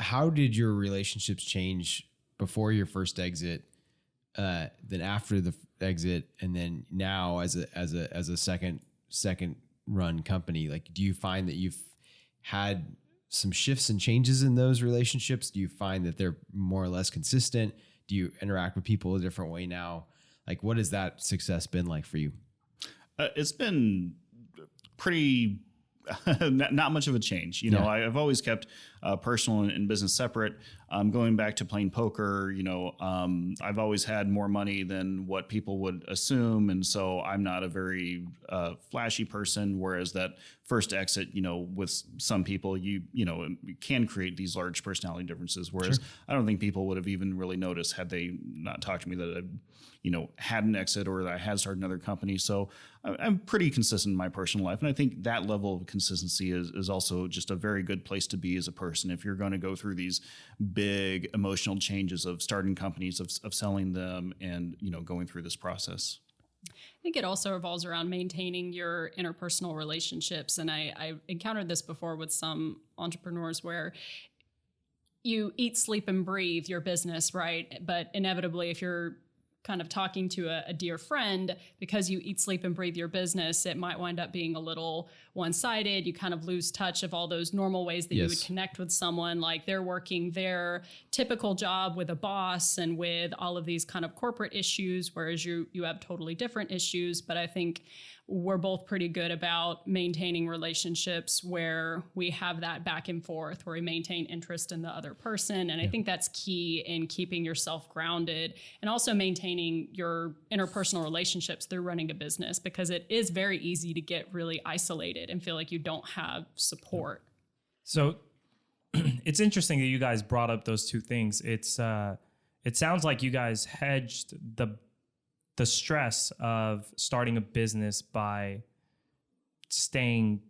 how did your relationships change before your first exit, then after the exit, and then now as a second run company? Like, do you find that you've had some shifts and changes in those relationships? Do you find that they're more or less consistent? Do you interact with people a different way now? Like, what has that success been like for you? It's been pretty not much of a change. You know, I've always kept personal and business separate. Going back to playing poker, you know, I've always had more money than what people would assume. And so I'm not a very flashy person, whereas that first exit, you know, with some people, you know, can create these large personality differences. Whereas I don't think people would have even really noticed had they not talked to me that I'd, you know, had an exit or that I had started another company. So I'm pretty consistent in my personal life. And I think that level of consistency is also just a very good place to be as a person. If you're going to go through these big emotional changes of starting companies, of selling them, and, you know, going through this process. I think it also revolves around maintaining your interpersonal relationships. And I encountered this before with some entrepreneurs where you eat, sleep, and breathe your business, right? But inevitably, if you're kind of talking to a dear friend, because you eat, sleep, and breathe your business, it might wind up being a little one-sided. You kind of lose touch of all those normal ways that you would connect with someone. Like, they're working their typical job with a boss and with all of these kind of corporate issues, whereas you have totally different issues. But I think we're both pretty good about maintaining relationships where we have that back and forth, where we maintain interest in the other person. And I think that's key in keeping yourself grounded and also maintaining your interpersonal relationships through running a business, because it is very easy to get really isolated and feel like you don't have support. So it's interesting that you guys brought up those two things. It sounds like you guys hedged the stress of starting a business by staying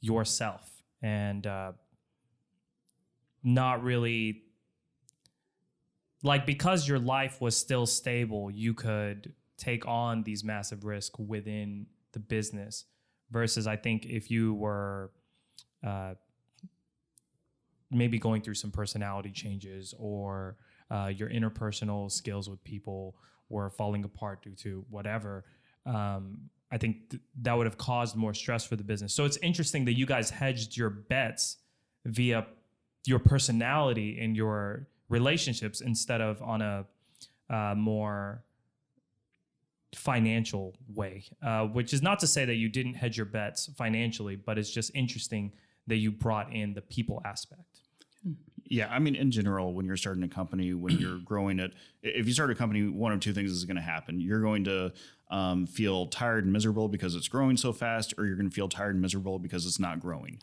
yourself and not really, like, because your life was still stable, you could take on these massive risks within the business, versus I think if you were maybe going through some personality changes, or your interpersonal skills with people were falling apart due to whatever, I think that would have caused more stress for the business. So it's interesting that you guys hedged your bets via your personality and your relationships instead of on a more financial way, which is not to say that you didn't hedge your bets financially, but it's just interesting that you brought in the people aspect. Yeah, I mean, in general, when you're starting a company, when you're growing it, if you start a company, one of two things is going to happen. You're going to feel tired and miserable because it's growing so fast, or you're going to feel tired and miserable because it's not growing.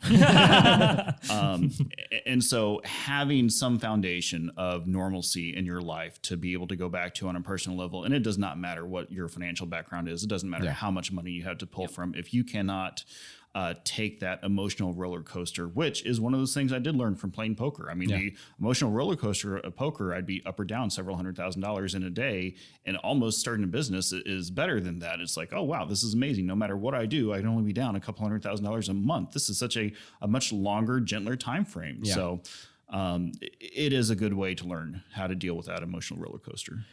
And so having some foundation of normalcy in your life to be able to go back to on a personal level, and it does not matter what your financial background is. It doesn't matter how much money you have to pull from. If you cannot take that emotional roller coaster, which is one of those things I did learn from playing poker. I mean, the emotional roller coaster of poker, I'd be up or down several $100,000 in a day, and almost starting a business is better than that. It's like, oh, wow, this is amazing. No matter what I do, I'd only be down a couple $100,000 a month. This is such a much longer, gentler time frame. Yeah. So it is a good way to learn how to deal with that emotional roller coaster.